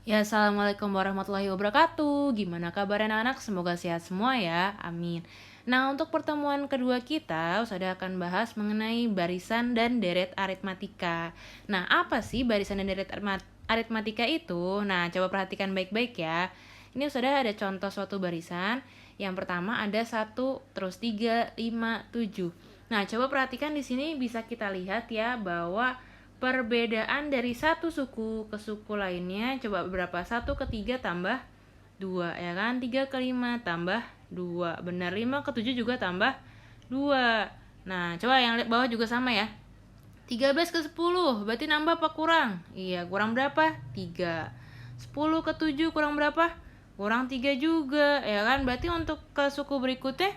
Ya, assalamualaikum warahmatullahi wabarakatuh. Gimana kabar anak-anak? Semoga sehat semua ya. Amin. Nah, untuk pertemuan kedua kita, Ustazah akan bahas mengenai barisan dan deret aritmatika. Nah, apa sih barisan dan deret aritmatika itu? Nah, coba perhatikan baik-baik ya. Ini Ustazah ada contoh suatu barisan. Yang pertama ada 1, terus 3, 5, 7. Nah, coba perhatikan di sini bisa kita lihat ya bahwa perbedaan dari satu suku ke suku lainnya coba berapa? 1 ke 3 tambah 2 ya kan? 3 ke 5 tambah 2. Benar, 5 ke 7 juga tambah 2. Nah, coba yang lihat bawah juga sama ya. 13 ke 10 berarti nambah apa kurang? Iya, kurang berapa? 3. 10 ke 7 kurang berapa? Kurang 3 juga ya kan? Berarti untuk ke suku berikutnya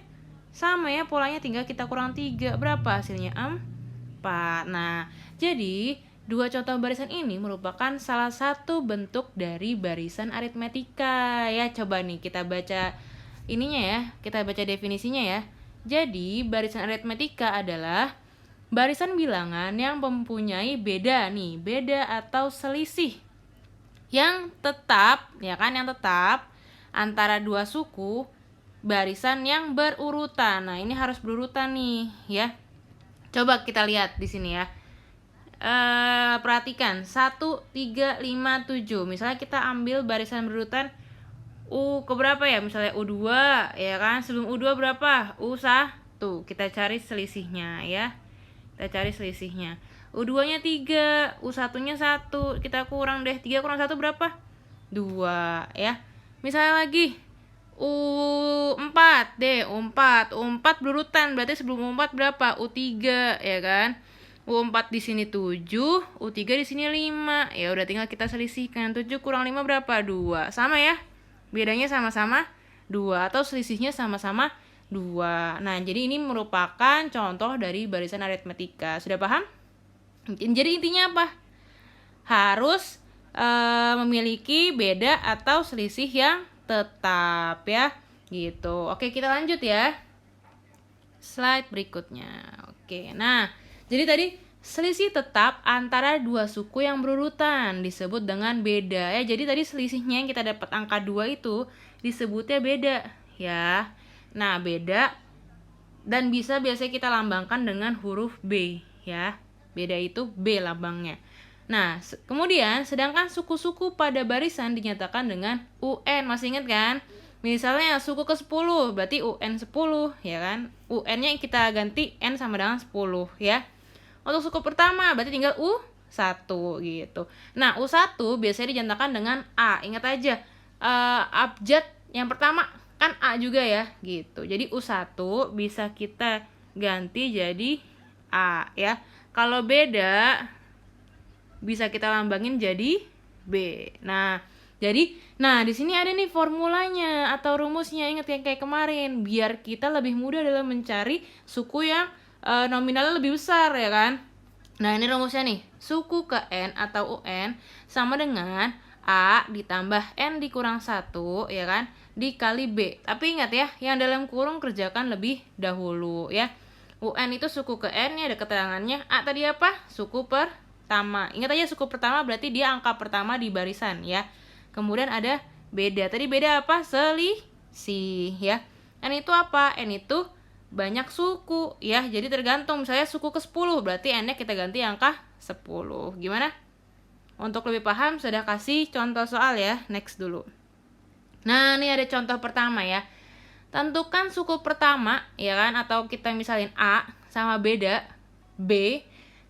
sama ya polanya, tinggal kita kurang 3. Berapa hasilnya? 4. Nah, jadi dua contoh barisan ini merupakan salah satu bentuk dari barisan aritmetika ya. Coba nih kita baca ininya ya, kita baca definisinya ya. Jadi, barisan aritmetika adalah barisan bilangan yang mempunyai beda atau selisih yang tetap, ya kan, yang tetap antara dua suku, barisan yang berurutan. Nah, ini harus berurutan nih, ya. Coba kita lihat di sini ya. Perhatikan 1, 3, 5, 7. Misalnya kita ambil barisan berurutan U keberapa ya? Misalnya U2 ya kan? Sebelum U2 berapa? U1. Kita cari selisihnya ya. Kita cari selisihnya. U2-nya 3, U1-nya 1. Kita kurang deh. 3 kurang 1 berapa? 2 ya. Misalnya lagi U4 deh, U4 berurutan, berarti sebelum U4 berapa? U3 ya kan? U4 di sini 7, U3 di sini 5. Ya udah tinggal kita selisihkan. 7 kurang 5 berapa? 2. Sama ya? Bedanya sama-sama 2 atau selisihnya sama-sama 2. Nah, jadi ini merupakan contoh dari barisan aritmetika. Sudah paham? Jadi intinya apa? Harus memiliki beda atau selisih yang tetap ya. Gitu. Oke, kita lanjut ya. Slide berikutnya. Oke. Nah, jadi tadi selisih tetap antara dua suku yang berurutan disebut dengan beda ya. Jadi tadi selisihnya yang kita dapat angka 2 itu disebutnya beda ya. Nah, beda dan bisa biasanya kita lambangkan dengan huruf B ya. Beda itu B lambangnya. Nah, kemudian sedangkan suku-suku pada barisan dinyatakan dengan UN. Masih ingat kan? Misalnya suku ke-10 berarti UN 10 ya kan? UN-nya kita ganti N sama dengan 10 ya. Untuk suku pertama berarti tinggal U1 gitu. Nah, U1 biasanya dinyatakan dengan A. Ingat aja, abjad yang pertama kan A juga ya gitu. Jadi U1 bisa kita ganti jadi A ya. Kalau beda bisa kita lambangin jadi B. Nah, di sini ada nih formulanya atau rumusnya, ingat yang kayak kemarin, biar kita lebih mudah dalam mencari suku yang nominalnya lebih besar ya kan. Nah, ini rumusnya nih. Suku ke N atau UN sama dengan A ditambah N dikurang 1 ya kan, dikali B. Tapi ingat ya, yang dalam kurung kerjakan lebih dahulu ya. UN itu suku ke N, ini ada keterangannya. A tadi apa? Suku pertama. Ingat aja suku pertama berarti dia angka pertama di barisan ya. Kemudian ada beda. Tadi beda apa? Selisih ya. N itu apa? N itu banyak suku ya. Jadi tergantung, misalnya suku ke-10 berarti N-nya kita ganti angka 10. Gimana? Untuk lebih paham sudah kasih contoh soal ya. Next dulu. Nah, ini ada contoh pertama ya. Tentukan suku pertama ya kan, atau kita misalin A sama beda B,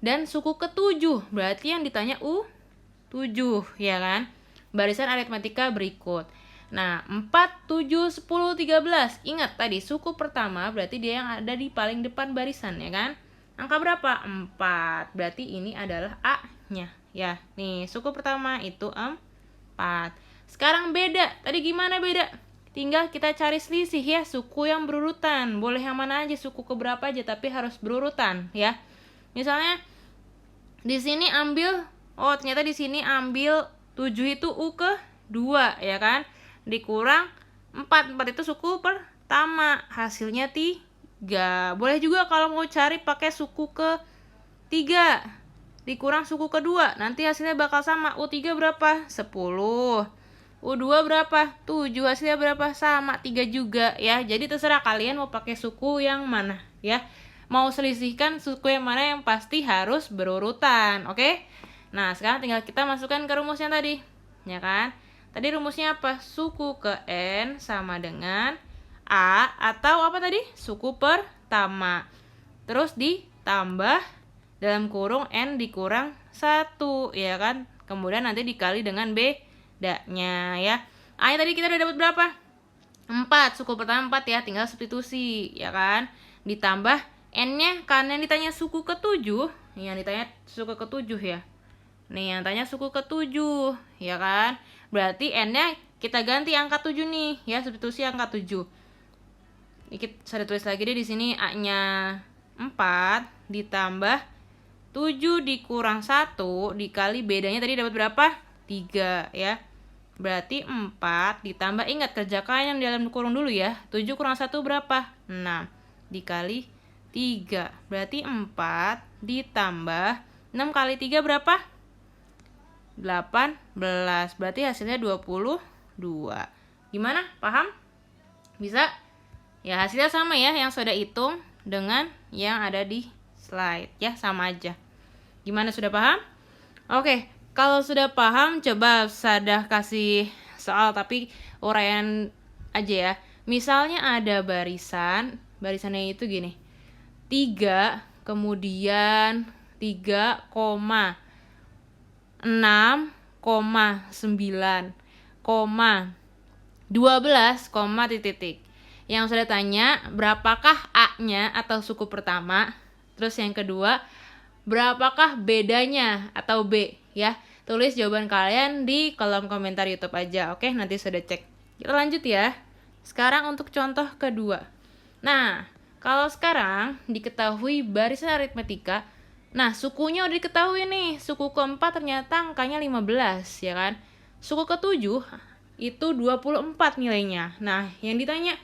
dan suku ke-7 berarti yang ditanya U7 ya kan. Barisan aritmetika berikut. Nah, 4, 7, 10, 13. Ingat tadi suku pertama berarti dia yang ada di paling depan barisan ya kan. Angka berapa? 4. Berarti ini adalah A-nya ya. Nih, suku pertama itu 4. Sekarang beda. Tadi gimana beda? Tinggal kita cari selisih ya, suku yang berurutan. Boleh yang mana aja, suku keberapa aja, tapi harus berurutan ya. Misalnya di sini ambil, ternyata di sini ambil 7 itu U ke 2 ya kan. Dikurang 4. 4 itu suku pertama. Hasilnya 3. Boleh juga kalau mau cari pakai suku ke 3. dikurang suku kedua. Nanti hasilnya bakal sama. U3 berapa? 10. U2 berapa? 7. Hasilnya berapa? Sama, 3 juga ya. Jadi terserah kalian mau pakai suku yang mana ya. Mau selisihkan suku yang mana, yang pasti harus berurutan, oke? Nah, sekarang tinggal kita masukkan ke rumusnya tadi, ya kan? Tadi rumusnya apa? Suku ke N sama dengan A atau apa tadi? Suku pertama. Terus ditambah dalam kurung N dikurang 1, ya kan? Kemudian nanti dikali dengan B-nya ya. A tadi kita udah dapat berapa? 4, suku pertama 4 ya, tinggal substitusi, ya kan? Ditambah N-nya, karena yang ditanya suku ke-7, yang ditanya suku ke-7 ya. Nih, yang tanya suku ke-7, ya kan? Berarti N-nya kita ganti angka 7 nih, ya, substitusi angka 7. Ini saya tulis lagi deh di sini, A-nya 4 ditambah 7 dikurang 1 dikali bedanya tadi dapat berapa? 3 ya. Berarti 4 ditambah, ingat kerjakan yang di dalam kurung dulu ya. 7 kurang 1 berapa? 6 dikali 3. Berarti 4 ditambah 6 kali 3 berapa? 18. Berarti hasilnya 22. Gimana? Paham? Bisa? Ya, hasilnya sama ya, yang sudah hitung dengan yang ada di slide ya, sama aja. Gimana, sudah paham? Oke, kalau sudah paham coba Sadah kasih soal tapi uraian aja ya. Misalnya ada barisannya itu gini. 3 kemudian 3,6,9, 12, titik. Yang sudah tanya berapakah A-nya atau suku pertama. Terus yang kedua, berapakah bedanya atau B ya. Tulis jawaban kalian di kolom komentar YouTube aja. Oke, nanti sudah cek. Kita lanjut ya. Sekarang untuk contoh kedua. Nah, kalau sekarang diketahui barisan aritmetika. Nah, sukunya udah diketahui nih. Suku keempat ternyata angkanya 15 ya kan. Suku ketujuh itu 24 nilainya. Nah, yang ditanya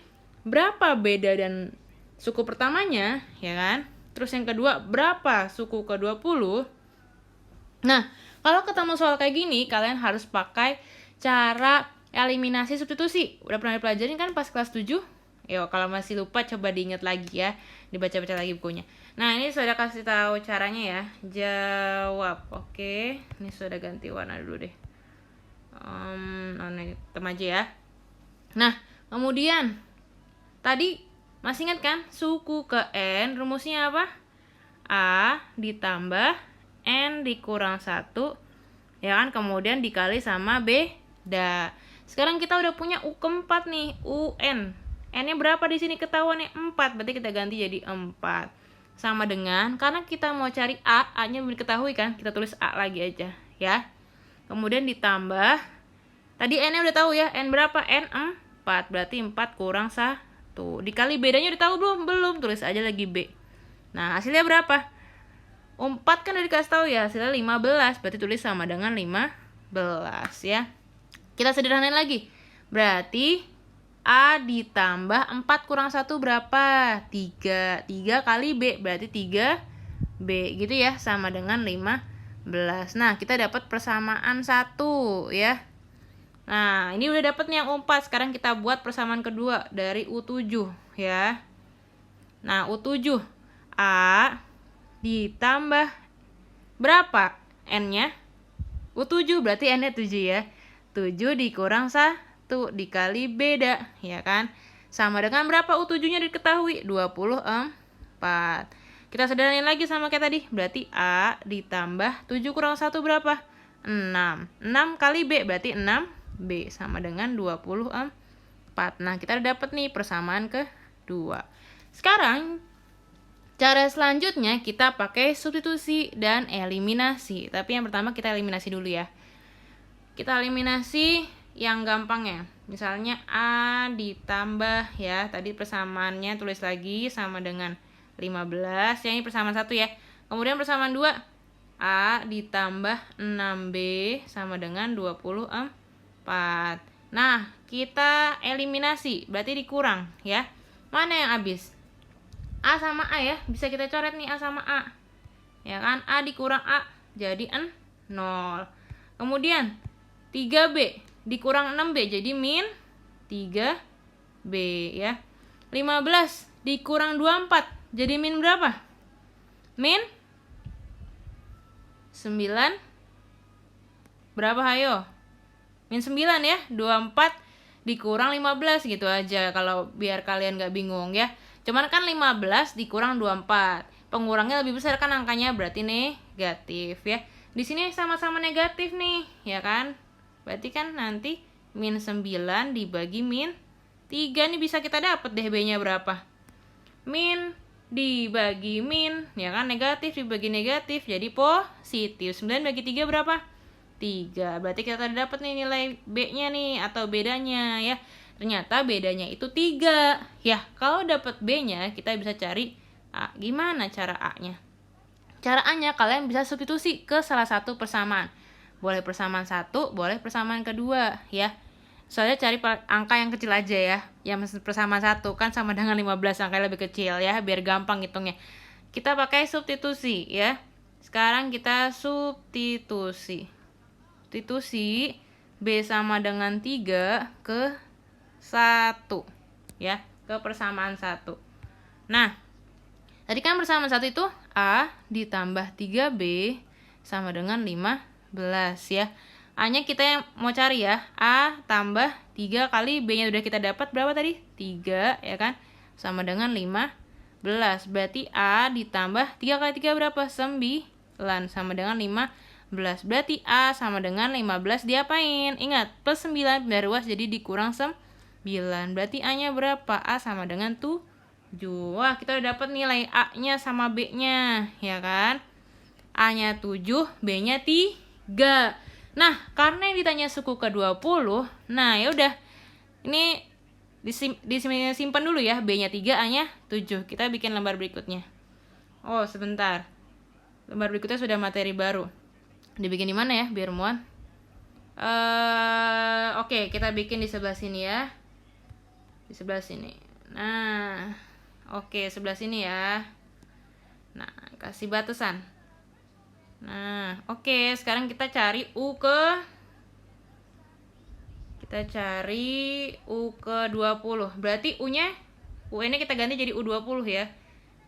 berapa beda dan suku pertamanya ya kan. Terus yang kedua, berapa suku ke-20? Nah, kalau ketemu soal kayak gini, kalian harus pakai cara eliminasi substitusi. Udah pernah dipelajarin kan pas kelas 7? Yo, kalau masih lupa coba diingat lagi ya. Dibaca-baca lagi bukunya. Nah, ini sudah kasih tahu caranya ya. Jawab. Oke, ini sudah ganti warna dulu deh. Hitam aja ya. Nah, kemudian tadi masih ingat kan? Suku ke N, rumusnya apa? A ditambah N dikurang 1, ya kan? Kemudian dikali sama beda. Sekarang kita udah punya U keempat nih, UN. N-nya berapa di sini ketahuan nih? 4, berarti kita ganti jadi 4. Sama dengan, karena kita mau cari A, A-nya belum diketahui kan? Kita tulis A lagi aja, ya. Kemudian ditambah, tadi N-nya udah tahu ya, N berapa? N 4, berarti 4 kurang 1. Dikali bedanya udah tahu belum? Belum, tulis aja lagi B. Nah, hasilnya berapa? 4 kan udah dikasih tahu ya, hasilnya 15, berarti tulis sama dengan 15 ya. Kita sederhanain lagi. Berarti A ditambah 4 kurang 1 berapa? 3. 3 kali B, berarti 3B gitu ya, sama dengan 15. Nah, kita dapat persamaan 1 ya. Nah, ini udah dapet nih yang U4. Sekarang kita buat persamaan kedua dari U7 ya. Nah, U7 A ditambah berapa N-nya? U7 berarti N-nya 7 ya. 7 dikurang 1 dikali beda, ya kan? Sama dengan berapa U7-nya diketahui? 24. Kita sederhanain lagi sama kayak tadi. Berarti A ditambah 7 kurang 1 berapa? 6. 6 kali B berarti 6B sama dengan 24. Nah, kita udah dapat nih persamaan kedua. Sekarang cara selanjutnya kita pakai substitusi dan eliminasi. Tapi yang pertama kita eliminasi dulu ya. Kita eliminasi yang gampang ya. Misalnya A ditambah ya, tadi persamaannya tulis lagi sama dengan 15. Yang ini persamaan 1 ya. Kemudian persamaan 2, A ditambah 6B sama dengan 24. Nah, kita eliminasi, berarti dikurang ya. Mana yang habis? A sama A ya, bisa kita coret nih A sama A. Ya kan, A dikurang A jadi 0. Kemudian 3B dikurang 6B jadi min 3B ya. 15 dikurang 24 jadi min berapa? Min 9 berapa hayo? Min 9 ya. 24 dikurang 15 gitu aja kalau biar kalian gak bingung ya. Cuman kan 15 dikurang 24. Pengurangnya lebih besar kan angkanya, berarti negatif ya. Di sini sama-sama negatif nih, ya kan? Berarti kan nanti min 9 dibagi min 3 nih bisa kita dapat deh B-nya berapa? Min dibagi min, ya kan? Negatif dibagi negatif jadi positif. 9 bagi 3 berapa? 3. Berarti kita dapat nih nilai B-nya nih atau bedanya ya. Ternyata bedanya itu 3. Ya, kalau dapat B-nya kita bisa cari A. Gimana cara A-nya? Cara A-nya kalian bisa substitusi ke salah satu persamaan. Boleh persamaan 1, boleh persamaan kedua ya. Soalnya cari angka yang kecil aja ya. Yang persamaan 1 kan sama dengan 15, angka lebih kecil ya, biar gampang hitungnya. Kita pakai substitusi ya. Sekarang kita substitusi. Substitusi B sama dengan 3 ke 1 ya, ke persamaan 1. Nah, tadi kan persamaan 1 itu A ditambah 3B sama dengan 15 ya. A-nya kita yang mau cari ya. A tambah 3 kali B-nya udah kita dapat berapa tadi? 3 ya kan? Sama dengan 15. Berarti A ditambah 3 kali 3 berapa? 9 sama dengan 15. Berarti A sama dengan 15 diapain? Ingat, plus 9 biar luas jadi dikurang 9. Berarti A-nya berapa? A sama dengan 7. Wah, kita udah dapat nilai A-nya sama B-nya, ya kan? A-nya 7, B-nya 3. Nah, karena yang ditanya suku ke-20, nah ya udah. Ini disimpan dulu ya, B-nya 3, A-nya 7. Kita bikin lembar berikutnya. Oh, sebentar. Lembar berikutnya sudah materi baru. Dibikin di mana ya biar muat? Oke, kita bikin di sebelah sini ya. Di sebelah sini. Nah, oke, sebelah sini ya. Nah, kasih batasan. Nah, oke, sekarang kita cari U ke 20. Berarti U-nya ini kita ganti jadi U20 ya.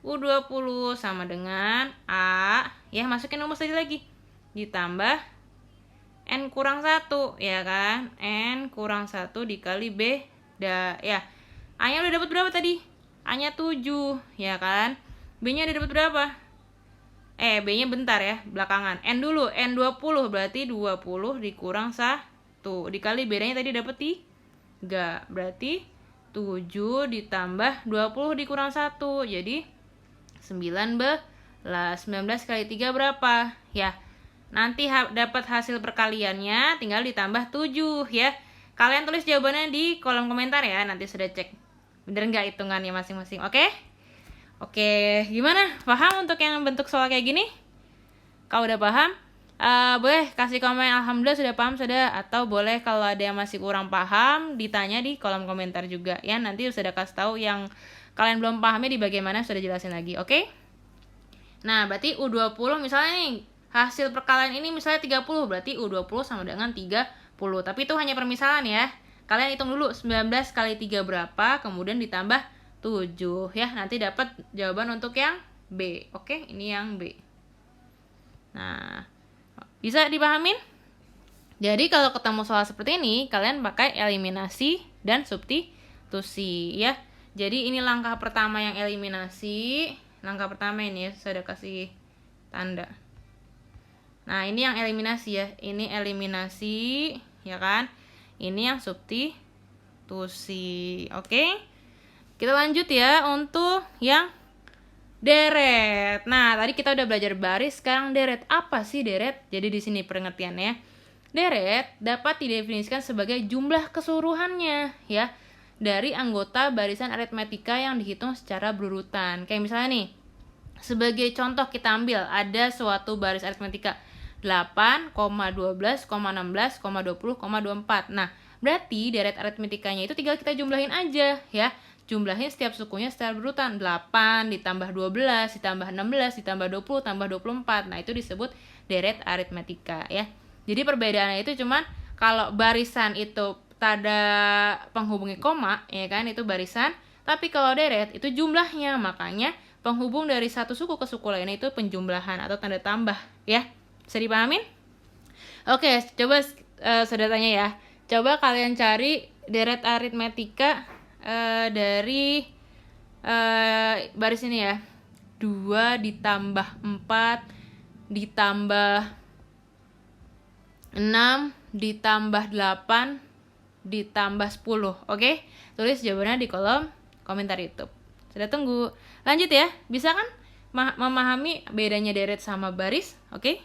U20 sama dengan A, ya masukin rumus tadi lagi. Ditambah N kurang 1, ya kan? N kurang 1 dikali B, ya. A-nya udah dapat berapa tadi? A-nya 7, ya kan? B-nya udah dapat berapa? B-nya bentar ya, belakangan. N dulu, N 20, berarti 20 dikurang 1. Dikali bedanya tadi dapat 3. Berarti 7 ditambah 20 dikurang 1. Jadi 19. 19 kali 3 berapa? Ya, nanti dapat hasil perkaliannya tinggal ditambah 7 ya. Kalian tulis jawabannya di kolom komentar ya, nanti sudah cek bener nggak hitungannya masing-masing. Oke, gimana? Paham untuk yang bentuk soal kayak gini? Kalau udah paham, boleh kasih komen alhamdulillah sudah paham sudah, atau boleh kalau ada yang masih kurang paham ditanya di kolom komentar juga ya. Nanti sudah kasih tahu yang kalian belum pahamnya di bagian mana, sudah jelasin lagi. Oke? Nah, berarti U20 misalnya nih, hasil perkalian ini misalnya 30, berarti U20 sama dengan 30. Tapi itu hanya permisalan ya. Kalian hitung dulu 19 kali 3 berapa, kemudian ditambah 7 ya. Nanti dapat jawaban untuk yang B. Oke, ini yang B. Nah, bisa dipahamin? Jadi kalau ketemu soal seperti ini, kalian pakai eliminasi dan substitusi ya. Jadi ini langkah pertama yang eliminasi. Langkah pertama ini ya, saya udah kasih tanda. Nah, ini yang eliminasi ya. Ini eliminasi, ya kan? Ini yang substitusi. Oke? Kita lanjut ya untuk yang deret. Nah, tadi kita udah belajar baris, sekarang deret. Apa sih deret? Jadi di sini pengertiannya. Deret dapat didefinisikan sebagai jumlah keseluruhannya ya dari anggota barisan aritmetika yang dihitung secara berurutan. Kayak misalnya nih, sebagai contoh kita ambil ada suatu baris aritmetika 8, 12, 16, 20, 24. Nah, berarti deret aritmetikanya itu tinggal kita jumlahin aja ya. Jumlahin setiap sukunya secara berurutan. 8 ditambah 12 ditambah 16 ditambah 20 tambah 24. Nah, itu disebut deret aritmetika ya. Jadi perbedaannya itu cuman kalau barisan itu tanda penghubungnya koma ya kan, itu barisan, tapi kalau deret itu jumlahnya. Makanya penghubung dari satu suku ke suku lainnya itu penjumlahan atau tanda tambah ya. Bisa dipahamin? Oke, coba saudaranya ya. Coba kalian cari deret aritmetika dari baris ini ya. 2 ditambah 4 ditambah 6 ditambah 8 ditambah 10. Oke? Tulis jawabannya di kolom komentar YouTube. Sudah tunggu. Lanjut ya. Bisa kan memahami bedanya deret sama baris? Oke?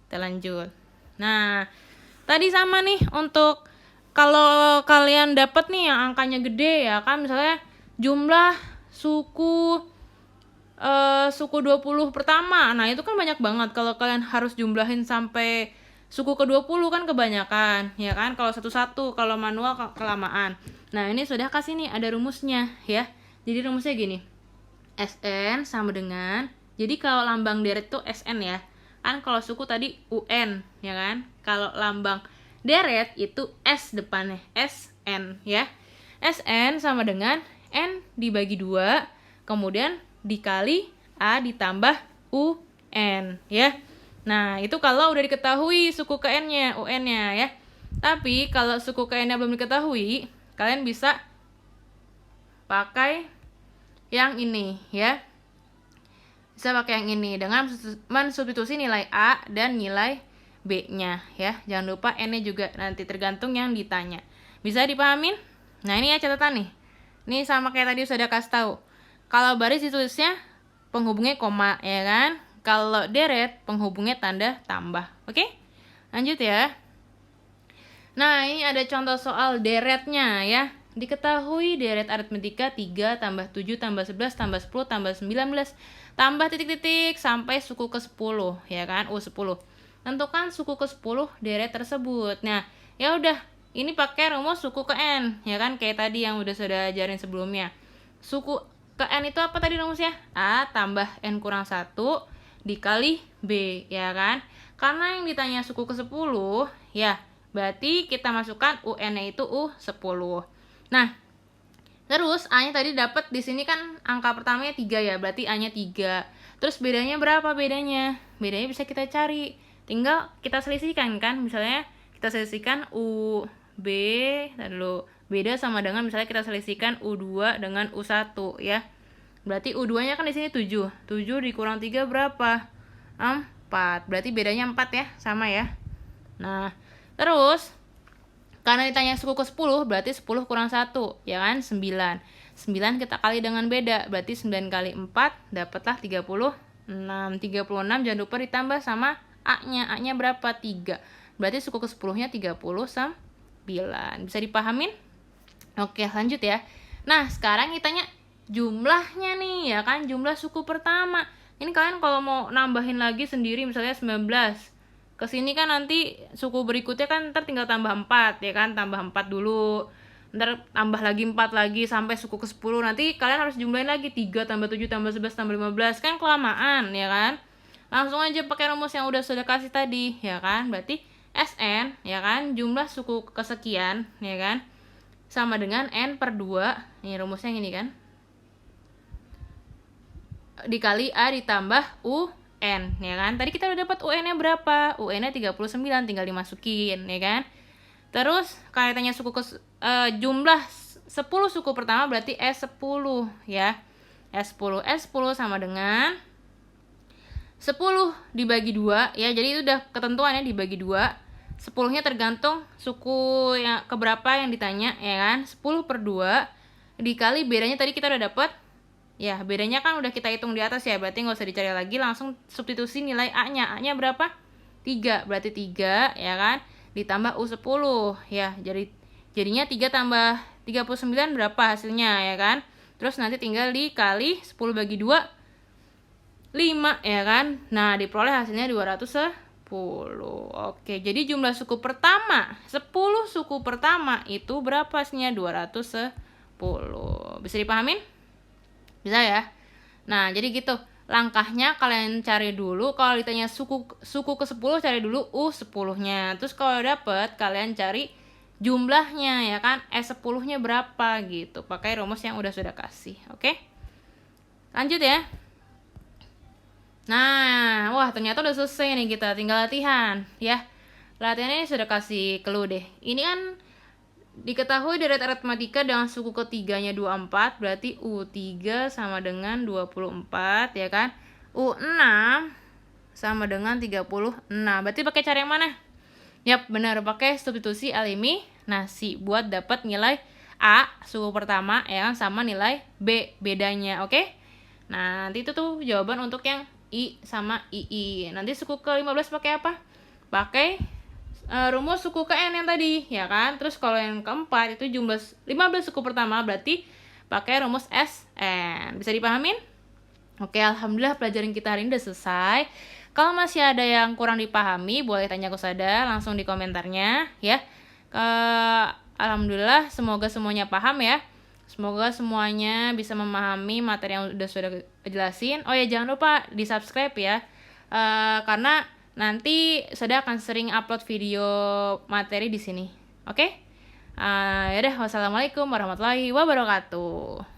Kita lanjut. Nah, tadi sama nih untuk kalau kalian dapat nih yang angkanya gede ya kan, misalnya jumlah suku 20 pertama. Nah, itu kan banyak banget. Kalau kalian harus jumlahin sampai suku ke-20 kan kebanyakan, ya kan? Kalau satu-satu, kalau manual kelamaan. Nah, ini sudah kasih nih ada rumusnya ya. Jadi rumusnya gini. SN sama dengan, jadi kalau lambang deret itu SN ya. Kan kalau suku tadi UN, ya kan? Kalau lambang deret itu S depannya, SN ya. SN sama dengan N dibagi 2, kemudian dikali A ditambah UN ya. Nah, itu kalau udah diketahui suku ke N-nya, UN-nya ya. Tapi kalau suku ke N-nya belum diketahui, kalian bisa pakai yang ini ya. Bisa pakai yang ini dengan mensubstitusi nilai A dan nilai B-nya ya. Jangan lupa N-nya juga nanti tergantung yang ditanya. Bisa dipahamin? Nah, ini ya catatan nih. Ini sama kayak tadi sudah kasih tahu. Kalau baris ditulisnya penghubungnya koma ya kan. Kalau deret penghubungnya tanda tambah. Oke? Lanjut ya. Nah, ini ada contoh soal deretnya ya. Diketahui deret aritmetika 3 tambah 7 tambah 11 tambah 10 tambah 19 tambah titik-titik sampai suku ke-10 ya kan. 10. Tentukan suku ke-10 deret tersebut. Nah, ya udah, ini pakai rumus suku ke N ya kan, kayak tadi yang udah sudah ajarin sebelumnya. Suku ke N itu apa tadi rumusnya? A tambah N kurang 1 dikali B ya kan. Karena yang ditanya suku ke-10 ya, berarti kita masukkan UN-nya itu U10. Nah, terus A-nya tadi dapat di sini kan angka pertamanya 3 ya, berarti A-nya 3. Terus bedanya berapa bedanya? Bedanya bisa kita cari. Tinggal kita selisihkan kan, misalnya kita selisihkan UB, lalu beda sama dengan misalnya kita selisihkan U2 dengan U1 ya. Berarti U2-nya kan di sini 7. 7 dikurang 3 berapa? 4. Berarti bedanya 4 ya, sama ya. Nah, terus karena ditanya suku ke-10, berarti 10 kurang 1, ya kan? 9. 9 kita kali dengan beda, berarti 9 kali 4, dapatlah 36. 36 jangan lupa ditambah sama A-nya. A-nya berapa? 3. Berarti suku ke-10-nya 39. Bisa dipahamin? Oke, lanjut ya. Nah, sekarang ditanya jumlahnya nih, ya kan? Jumlah suku pertama. Ini kalian kalau mau nambahin lagi sendiri, misalnya 19. Kesini kan nanti suku berikutnya kan ntar tinggal tambah 4 ya kan, tambah 4 dulu, ntar tambah lagi 4 lagi sampai suku ke-10. Nanti kalian harus jumlahin lagi 3 tambah 7 tambah 11 tambah 15, kan kelamaan ya kan. Langsung aja pakai rumus yang udah sudah kasih tadi ya kan. Berarti SN ya kan, jumlah suku kesekian ya kan, sama dengan N per 2, ini rumusnya gini kan, dikali A ditambah UN ya kan. Tadi kita udah dapat UN-nya berapa? UN-nya 39, tinggal dimasukin ya kan. Terus kaitannya suku jumlah 10 suku pertama berarti S10 ya. S10 sama dengan 10 dibagi 2 ya. Jadi itu udah ketentuannya dibagi 2. 10-nya tergantung suku yang keberapa yang ditanya ya kan. 10 per 2 dikali bedanya tadi kita udah dapat. Ya, bedanya kan udah kita hitung di atas ya, berarti nggak usah dicari lagi, langsung substitusi nilai A-nya. A-nya berapa? 3, berarti 3 ya kan, ditambah U10 ya, jadinya 3 tambah 39 berapa hasilnya ya kan. Terus nanti tinggal dikali 10 bagi 2, 5 ya kan. Nah, diperoleh hasilnya 210. Oke, jadi jumlah suku pertama, 10 suku pertama itu berapa hasilnya? 210. Bisa dipahamin? Bisa ya. Nah, jadi gitu. langkahnya kalian cari dulu. Kalau ditanya suku ke-10 cari dulu U10-nya. Terus kalau dapet kalian cari jumlahnya ya kan, S10-nya berapa gitu. Pakai rumus yang sudah kasih. Oke? Lanjut ya. Nah, wah ternyata udah selesai nih kita, tinggal latihan ya. Latihannya sudah kasih clue deh. Ini kan diketahui dari aritmatika dengan suku ketiganya 24, berarti U3 sama dengan 24 ya kan. U6 sama dengan 36. Berarti pakai cara yang mana? Yap, benar, pakai substitusi eliminasi buat dapat nilai A suku pertama ya kan sama nilai B bedanya, oke? Nah, nanti itu tuh jawaban untuk yang I sama II. Nanti suku ke-15 pakai apa? Pakai rumus suku ke N yang tadi, ya kan? Terus kalau yang keempat itu jumlah 15 suku pertama, berarti pakai rumus SN. Bisa dipahamin? Oke, alhamdulillah pelajaran kita hari ini udah selesai. Kalau masih ada yang kurang dipahami, boleh tanya ke Sada langsung di komentarnya, ya. Alhamdulillah, semoga semuanya paham ya. Semoga semuanya bisa memahami materi yang sudah jelasin. Oh ya, jangan lupa di-subscribe ya. Karena nanti Sada akan sering upload video materi di sini. Oke? Yaudah, wassalamualaikum warahmatullahi wabarakatuh.